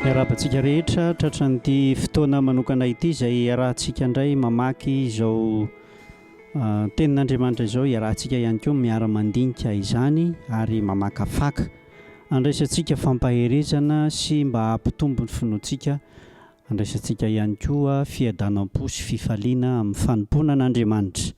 Miarabantsika rehetra tratran'ity fotoana manokana ity izay iarahantsika indray mamaky izao tenin'Andriamanitra izao, iarahantsika ihany koa miara-mandinika izany ary mamakafaka. Andraisantsika fampaherezana sy mba hampitombo ny finoantsika. Andraisantsika ihany koa fiadanam-po sy fifaliana amin'ny fanompoana an'Andriamanitra.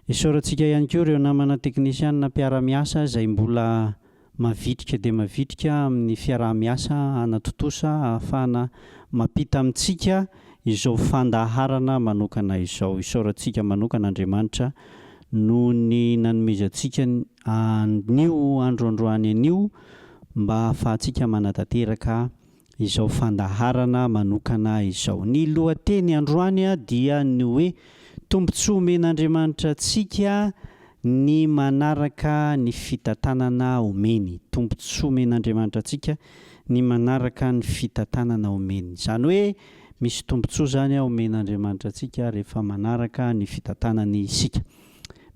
Isaorantsika ihany koa ireo namana teknisianina mpiara-miasa izay mbola mavitrika dia mavitrika amin'ny fiaraha-miasa anatotosa ahafahana mampita amintsika izao fandaharana manokana izao. Isaorantsika manokana Andriamanitra noho ny nanomezantsika anio androandroany anio mba ahafahantsika manatanteraka izao fandaharana manokana izao. Ny lohateny androany dia ny hoe tombontsoa omen'Andriamanitra antsika ny manaraka ny fitantanana omeny. Tombontsoa omen'Andriamanitra antsika ny manaraka ny fitantanana omeny. Izany hoe misy tombontsoa zany omen'Andriamanitra antsika rehefa manaraka ny fitantanany isika.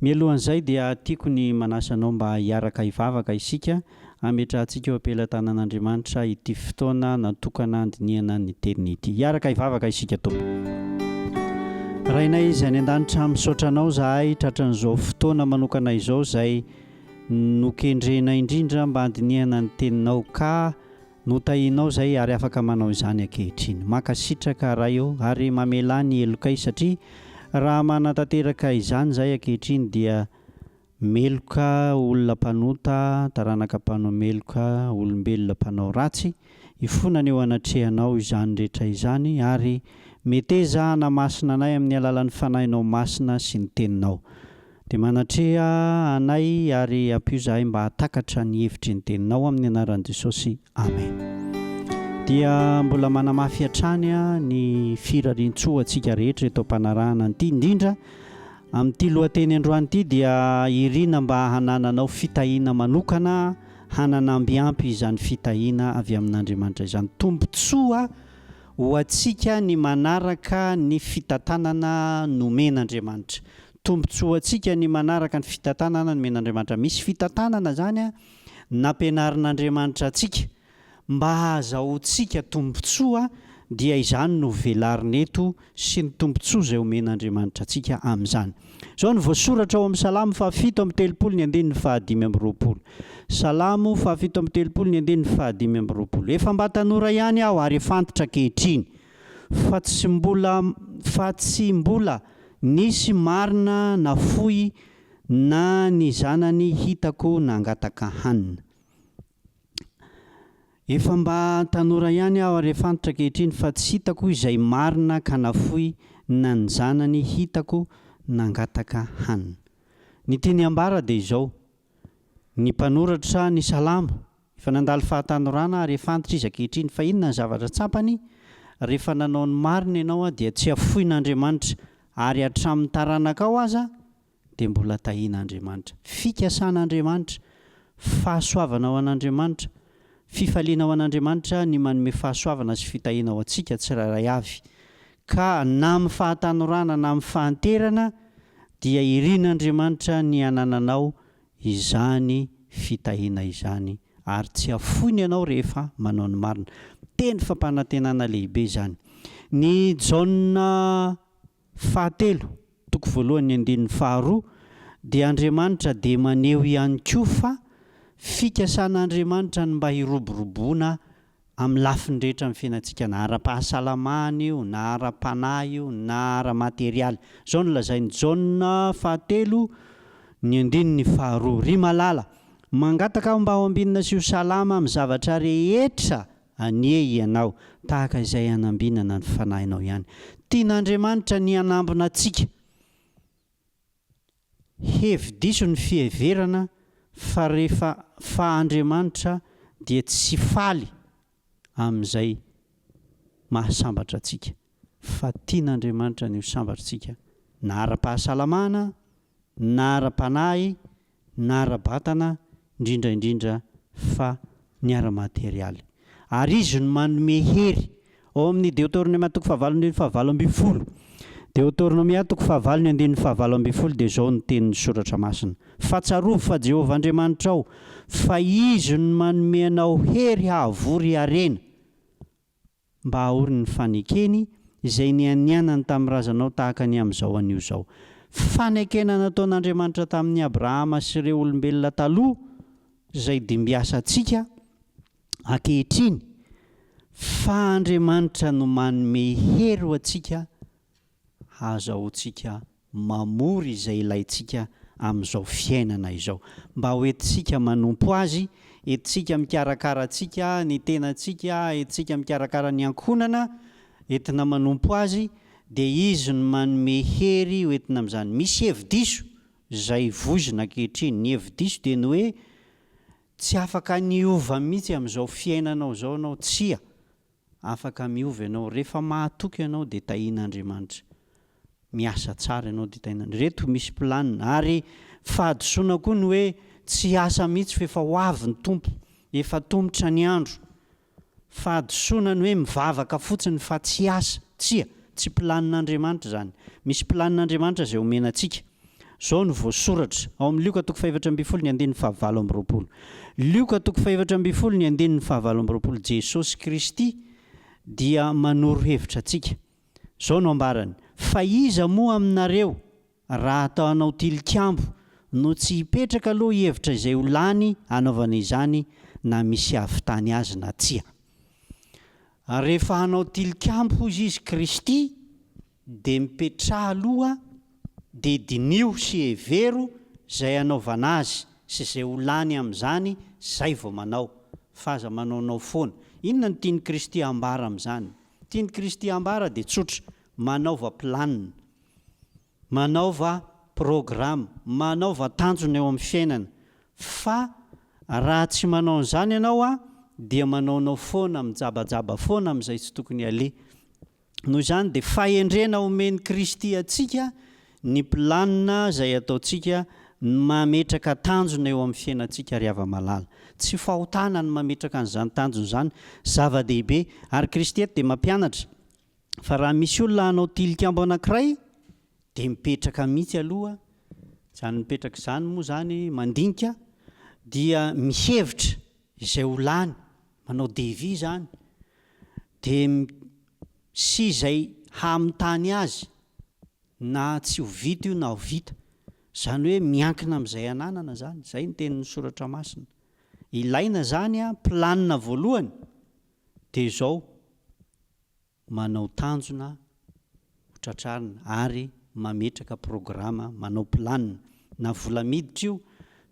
Mialohan'izay dia tiako ny manasanao mba hiaraka hivavaka isika hametrahantsika eo ampelantanan'Andriamanitra ity fotoana natokana andiniana ny teniny ity. Hiaraka hivavaka isika tompo. Rainay izay any an-danitra misaotranao zahay tratran'izao fotoana manokana izao izay nokendrena indrindra mba handinihana ny teninao ka notahinao izay ary afaka manao izany ankehitriny. Makasitraka raha eo ary mamela ny elokay satria raha manatanteraka izany izay ankehitriny dia meloka olona mpanota, taranaka mpanao meloka, olombelona mpanao ratsy. Ifonana eo anatrehanao izany rehetra izany ary metezahana masina anay amin'ny alalan'ny fanahinao masina sy ny teninao. Dia manatreha anay ary ampio zahay mba hatakatra ny hevitry ny teninao amin'ny anaran'i Jesosy. Amen. Dia mbola manamafy hatrany ny firarian-tsoa antsika rehetra eto am-panarahana ity indrindra amin'ity lohateny androany ity dia irina mba hanananao fitahiana manokana, hananambiampy izany fitahiana avy amin'Andriamanitra izany. Tombontsoa ho antsika ny manaraka ny fitantanana nomen'Andriamanitra. Tombontsoa antsika ny manaraka ny fitantanana nomen'Andriamanitra. Misy fitantanana zany nampianarin'Andriamanitra antsika mba hahazahoantsika tombontsoa dia izany no velariny eto sy ny tombontsoa izay omen'Andriamanitra antsika amin'izany. Izao ny voasoratra ao amin'ny Salamo 7:3-5:20. Salamo 7:3-5:20. Efa mba tanora ihany aho ary efa antitra ankehitriny fa tsy mbola nisy marina nafoy na ny zanany hitako nangataka hanina. Efa mba tanora ihany aho ary efa antitra ankehitriny fa tsy hitako izay marina ka nafoy na ny zanany hitako nangataka hanina. Ny teny ambara dia izao. Ny mpanoratra ny Salamo efa nandalo fahatanorana ary efa antitra izy ankehitriny fa inona ny zavatra tsapany? Rehefa nanao ny marina ianao dia tsy afoin'Andriamanitra ary hatramin'ny taranaka ao aza dia mbola tahian'Andriamanitra. Fikasan'Andriamanitra, fahasoavana ao an'Andriamanitra, fifaliana ao an'Andriamanitra ny manome fahasoavana sy fitahiana ao antsika tsirairay avy. Ka na amin'ny fahatanorana na amin'ny fahanterana dia irin'Andriamanitra ny hanananao izany fitahiana izany ary tsy afoiny ianao rehefa manao ny marina. Teny fampanantenana lehibe izany. Ny Jaona 7:1-2 dia Andriamanitra dia maneho ihany koa fa fikasan'Andriamanitra ny mba hiroboroboana amin'ny lafiny rehetra amin'ny fiainantsika, na ara-pahasalamana io, na ara-panahy io, na ara-materialy. Izao no lazainy Jaona 7:1-2. Ry malala, mangataka aho mba ho ambinina sy ho salama amin'ny zavatra rehetra anie ianao, tahaka izay hanambinana ny fanahinao ihany. Tian'Andriamanitra ny hanambina antsika. Hevi-diso ny fiheverana fa rehefa Andriamanitra dia tsy faly amin'izay mahasambatra antsika. Fa tian'Andriamanitra ny ho sambatra antsika na ara-pahasalamana, na ara-panahy, na ara-batana, indrindra fa ny ara-materialy. Ary izy no manome hery ao amin'ny Deutéronome 4:15. Deutéronome 4:15 dia izao no tenin'ny soratra masina. Fahatsiaro fa Jehovah Andriamanitra ao, fa izy no manome anao hery hahavory harena mba ahory ny fanekeny izay nianianany tamin'ny razanao tahaka ny amin'izao anio izao. Fanekena nataon'Andriamanitra tamin'ny Abrahama sy ireo olombelona taloha izay dimbiasa antsika ankehitriny, fa Andriamanitra no manome hery ho antsika azahoantsika mamory izay ilayntsika amin'izao fiainana izao, mba ho entintsika manompo azy, entintsika mikarakara antsika ny tenantsika, entintsika mikarakara ny ankohonana, entina manompo azy, dia izy no manome hery ho entina amin'izany. Misy hevi-diso izay vozona ankehitriny. Ny hevi-diso dia ny hoe tsy afaka niova mihitsy amin'izao fiainanao izao anao, tsia afaka miova ianao. Rehefa mahatoky ianao dia tahian'Andriamanitra. Miasa tsara ianao dia tahian'Andriamanitra. Reto misy planina, ary fahadosoana koa ny hoe tsy asa mihitsy fa efa ho avy ny tompo, efa tombotra ny andro. Fahadosoana ny hoe mivavaka fotsiny fa tsy asa, tsia, tsy planin'Andriamanitra izany. Misy planin'Andriamanitra izay omena antsika. Izao no voasoratra ao amin'ny Lioka 4:7-9. Lioka 4:7-9. Jesosy Kristy dia manoro hevitra antsika. Izao no ambarany: fa iza moa aminareo raha ataonao tilikambo no tsy hipetraka aloha hevitra izay ho lany anaovana izany, na misy havitany azy na tsia. Rehefa hanao tilikambo izy Kristy dia mipetraha aloha, dia dinio sy hevero izay anaovana azy sy izay ho lany amin'izany, izay vao manao. Fa aza manaonao foana. Inona no tiany Kristy hambara amin'izany? Tiany Kristy hambara dia tsotra: manaova planina, manaova programma, manaova tanjona eo amin'ny fiainana. Fa raha tsy manao an'izany ianao dia manaonao foana, mijabajaba foana amin'izay tsy tokony aleha. Noho izany dia fahendrena omeny Kristy antsika ny planina izay ataontsika mametraka tanjona eo amin'ny fiainantsika ary ava-malala. Tsy fahotana ny mametraka an'izany tanjona izany, zava-dehibe. Ary Kristy eto dia mampianatra fa raha misy olona hanao tilikambo anankiray dia mipetraka mihitsy aloha. Izany mipetraka izany moa izany mandinika dia mihevitra izay ho lany, manao devis izany, dia sy izay hamitany azy, na tsy ho vita io na ho vita. Izany hoe miankina amin'izay ananana izany. Izay ny tenin'ny Soratra Masina. Ilaina izany planina voalohany dia izao: manao tanjona ho tratrarina ary mametraka programma, manao planina. Na vola miditra io,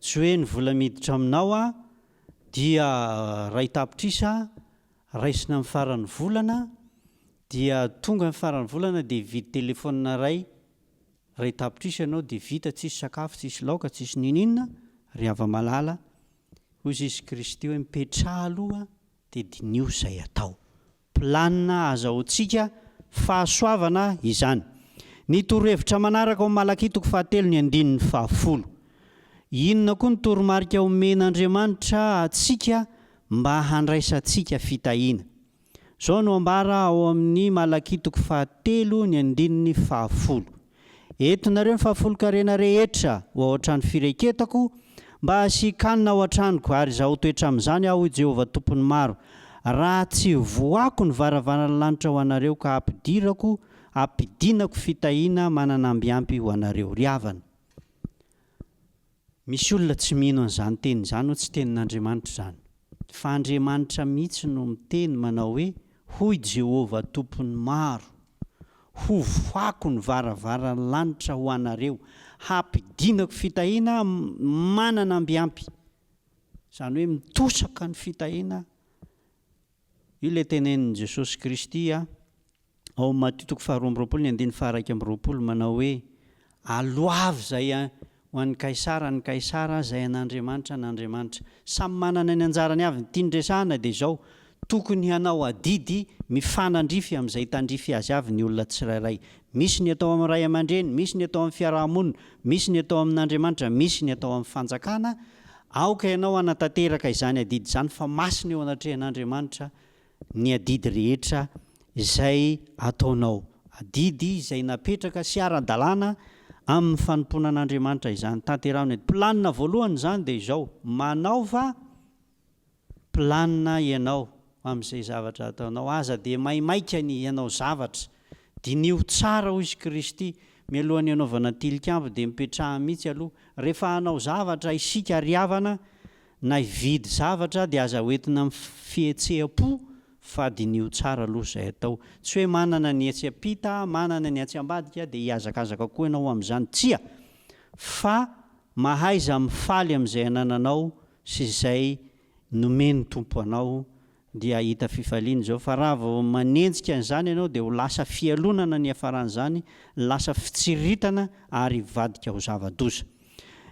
tsy hoe ny vola miditra aminao dia ray tapitrisa raisina amin'ny faran'ny volana, dia tonga amin'ny faran'ny volana dia vidy telefônina ray tapitrisa ianao dia vita, tsisy sakafo, tsisy laoka, tsisy ninina, ry ava-malala. Hoy izy Kristy hoe mipetraha aloha dia dinio izay atao. Planina azahoantsika fahasoavana izany. Ny torohevitra manaraka ao Malaki 4:9. Inona koa ny toromarika omen'Andriamanitra antsika mba handraisantsika fitahiana? Izao no ambara ao amin'ny Malaki 4:9. Eto nareo ny fahafolon-karena rehetra ho ao an-trano fireketako, mba hasikanina ao an-tranoko, ary izaho toetra amin'izany aho, Jehovah tompony maro. Raha tsy voako ny varavarana lanitra ho anareo ka ampidinako fitahiana mananambiampy ho anareo. Ry havana, misy olona tsy mino an'izany teny izany, ho tsy tenin'Andriamanitra izany. Fa Andriamanitra mihitsy no miteny manao hoe: hoy Jehovah tompony maro, ho voako ny varavarana lanitra ho anareo, hampidinako fitahiana mananambiampy. Izany hoe mitosaka ny fitahiana. Io ilay tenenin'i Jesosy Kristy ao Matthieu 2:20-1:2 manao hoe: aloavy izay ho an'ny Kaisara ny Kaisara, izay an'Andriamanitra n'Andriamanitra. Samy manana ny anjarany avy. Ny tiany dia izao: tokony hanao adidy mifanandrify amin'izay tandrify azy avy ny olona tsirairay. Misy ny atao amin'ny ray aman-dreny, misy ny atao amin'ny fiarahamonina, misy ny atao amin'Andriamanitra, misy ny atao amin'ny fanjakana. Aoka ianao hanatanteraka izany adidy izany, fa masina eo anatrehan'Andriamanitra ny adidy rehetra izay ataonao. Adidy izay napetraka sy ara-dalàna amin'ny fanompoana an'Andriamanitra izany tanterahana. Planina voalohany izany dia izao: manaova planina ianao amin'izay zavatra ataonao aza dia maimaika ny ianao zavatra dinio tsara hoy izy Kristy mialohan'ny anaovana tilikambo dia mipetraha mihitsy aloha rehefa hanao zavatra isika riavana na ividy zavatra dia aza hoentina fihetseham-po fa dinio tsara aloha izay atao tsy hoe manana ny etsy-apita manana ny atsy-ambadika dia hiazakazaka koa ianao amin'izany tsia fa mahaiza mifaly amin'izay anananao sy izay nomeny tompo anao dia hita fifaliana zao fa raha vao manenjika n'izany ianao dia ho lasa fialonana ny hafaran'izany lasa fitsiritana ary vadika ho zava-doza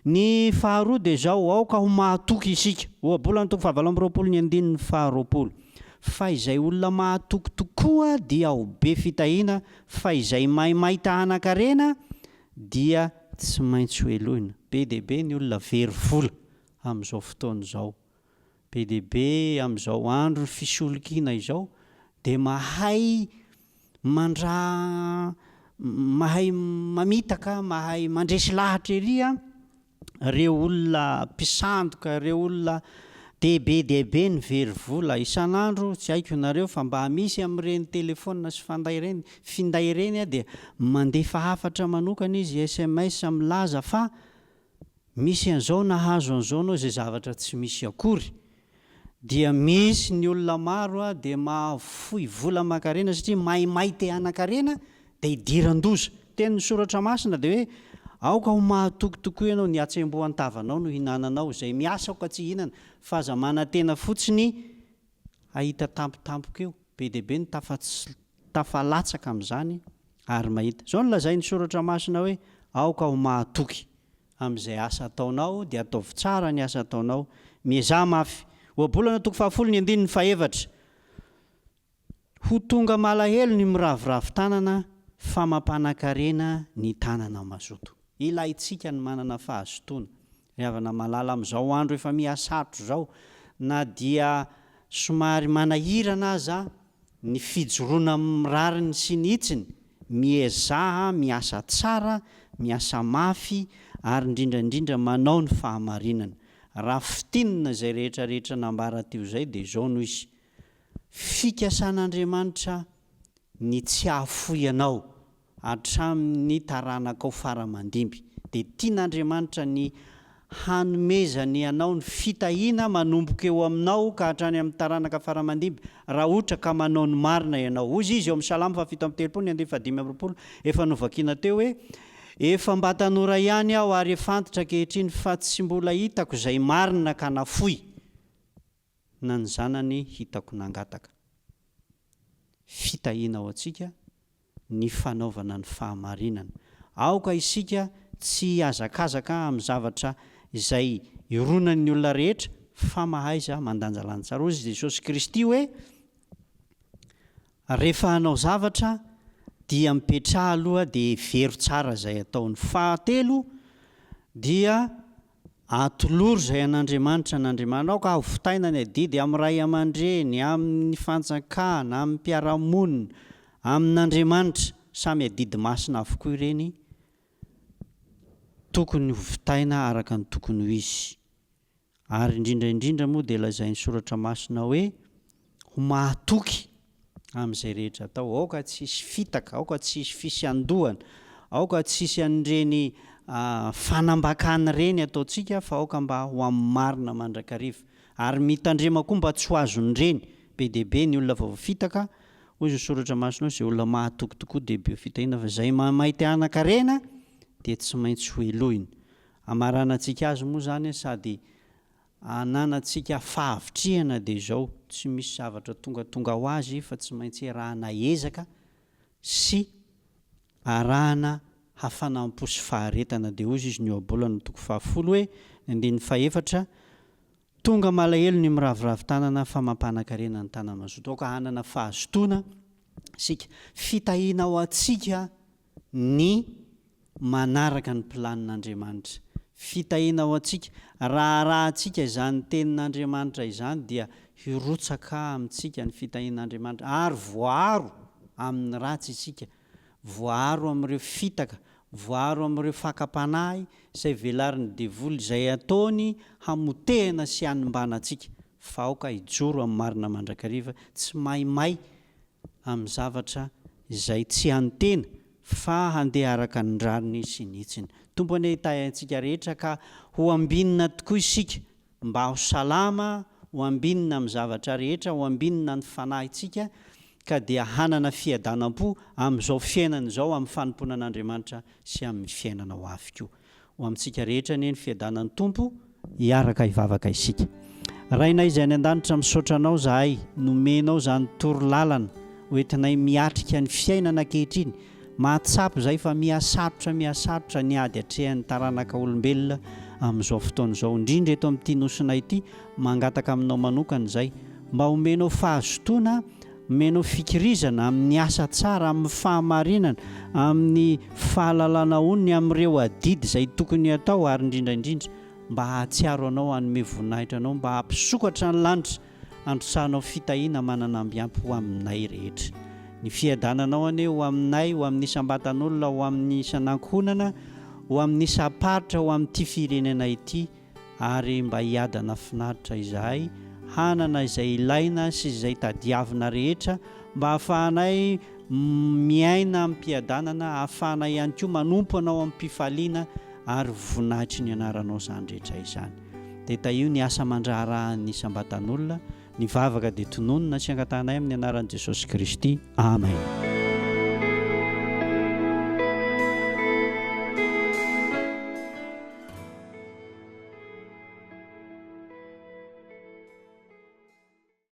ny faharoa dia zao aoka ho mahatoky isika ohabolany toko fahavalo amby roapolo ny andininy faharoapolo fa izay olona mahatoky tokoa dia ho be fitahiana fa izay maimay tahanan-karena dia tsy maintsy ho elohina be dia be ny olona very vola amin'izao fotoana izao be dia be amin'izao andro fisolokiana izao dia mahay mahay mamitaka mahay mandresy lahatra ery reo olona mpisandoka reo olona dehibe ny very vola isan'andro tsy haiko nareo fa mba misy amin'ireny telefona sy finday ireny dia mandefa hafatra manokana izy SMS milaza fa misy an'izao nahazo an'izao anao izay zavatra tsy misy akory dia misy ny olona maro dia mahafoy vola mankarena satria maimay te hanan-karena dia hidiran-doza teny ny soratra masina dia hoe aoka ho mahatoky tokoa ianao ny atsembohan-tavanao no hinananao izay miasa aoka tsy hinana fa aza manantena fotsiny ahita tampotampoka eo be dia be ny tafalatsaka amin'izany ary mahita zao nolazay ny soratra masina hoe aoka ho mahatoky amin'izay asa ataonao dia ataovy tsara ny asa ataonao miezah mafy ohabolana toko fahafolo ny andininy fahevatra ho tonga malahelo ny miravoravo tanana fa mampanankarena ny tanana mazoto ilayntsika ny manana fahazotoana riavana malala amin'izao andro efa miasatro zao na dia somary manahirana aza ny fijoroana mirariny sy ny hitsiny miezaha miasa tsara miasa mafy ary indrindraindrindra manao ny fahamarinana raha fitinina izay rehetrarehetra nambara teo zay dia zao no izy fikasan'Andriamanitra ny tsy hahafoy anao hatramin'ny taranaka ao faramandimby dia tian'Andriamanitra ny hanomezany anao ny fitahiana manomboka eo aminao ka hatrany amin'ny taranaka faramandimby raha ohatra ka manao ny marina ianao ozy izy eo amin'ny salamo fafito amby telopolo ny andiny fadimy amby roapolo efa novakiana teo hoe efa mba tanora ihany aho ary efantitra ankehitriny fa tsy mbola hitako izay marina ka nafoy na ny zanany hitako nangataka fitahiana ao antsika ny fanaovana ny fahamarinana aoka isika tsy azakazaka amin'ny zavatra izay ironan'ny olona rehetra fa mahaiza mandanjalany tsara ozy Jesosy Kristy hoe rehefa hanao zavatra dia mipetraha aloha dia vero tsara izay ataony fahatelo dia atoloro izay an'Andriamanitra n'Andriamanitra aoka hovitaina ny adidy amin'ny ray aman-dreny amin'ny fanjakana amin'ny mpiaramonina amin'Andriamanitra samy adidy masina avokoa ireny tokony hovitaina araka ny tokony ho izy ary indrindraindrindra moa dia lazain'ny soratra masina hoe ho mahatoky amin'izay rehetra atao aoka tsisy fitaka aoka tsisy fisandohana aoka tsisy an'ireny fanambakana ireny ataontsika fa aoka mba ho amin'ny marina mandrakariva ary mitandrema koa mba tsy ho azon'ireny be dia be ny olona vaovafitaka hoy ny soratra masina izay olona mahatoky tokoa dia be fitahiana fa izay mahamaity hanan-karena dia tsy maintsy ho elohina amaranantsika azy moa zany sady ananantsika fahavitrihana dia izao tsy misy zavatra tongatonga ho azy fa tsy maintsy arahana ezaka sy arahana hafanampo sy faharetana dia ozy izy ny eo abolana toko fahafolo hoe andin'ny fahefatra tonga malahelo ny miravoravo tanana fa mampanankarena ny tanana mazoto aoka hanana fahazotoana sika fitahiana ao antsika ny manaraka ny planin'Andriamanitra fitahiana ao antsika raha antsika izany tenin'Andriamanitra izany dia hirotsaka amintsika ny fitahian'Andriamanitra ary voaro amin'ny ratsy isika voaro amin'ireo fitaka voaro amin'ireo fakapanahy izay velariny devoly izay ataony hamotehana sy hanimbana antsika faoka hijoro amin'ny marina mandrakariva tsy maimay amin'ny zavatra izay tsy antena fa handeha araka ny rariny sy nitsiny. Tompony tayantsika rehetra ka ho ambinina tokoa isika mba ho salama, ho ambinina amin'ny zavatra rehetra, ho ambinina ny fanahintsika ka dia hanana fiadanam-po amin'izao fiainana izao amin'ny fanompona an'Andriamanitra sy amin'ny fiainana ho avy koa. Ho amintsika rehetra ny fiadanan'ny tompo hiaraka hivavaka isika. Rainay izay any an-danitra misaotra anao zahay, nomenao izany toro lalana hoentinay miatrika ny fiainana ankehitriny. Mahatsapy izay fa mihasarotra ny ady hatrehan'ny taranaka olombelona amin'izao fotoana izao, indrindra eto amin'ity nosonay ity, mangataka aminao manokana izay mba homenao fahazotoana, homenao fikirizana amin'ny asa tsara, amin'ny fahamarinana, amin'ny fahalalana onony amin'ireo adidy izay tokony hatao, ary indrindraindrindra mba hahatsiaro anao, hanome voninahitra anao, mba hampisokatra ny lanitra, androsanao fitahiana mananamby ampy ho aminay rehetra. Ny fiadananao anie ho aminay, ho amin'ny isam-batan'olona, ho amin'ny isan'ankohonana, ho amin'ny isaparitra, ho amin'ity firenena ity, ary mba hiadana finaritra izahay, hanana izay ilaina sy izay tadiavina rehetra, mba hahafahanay miaina amin'ny mpiadanana, hahafahanay ihany koa manompo anao amin'ny mpifaliana, ary voninahitry ny anaranao izany rehetra izany. Dia io ny asa mandraharahan'ny isam-batan'olona, ny vavaka dia tononona sy angatanay amin'ny anaran'i Jesosy Kristy. Amen.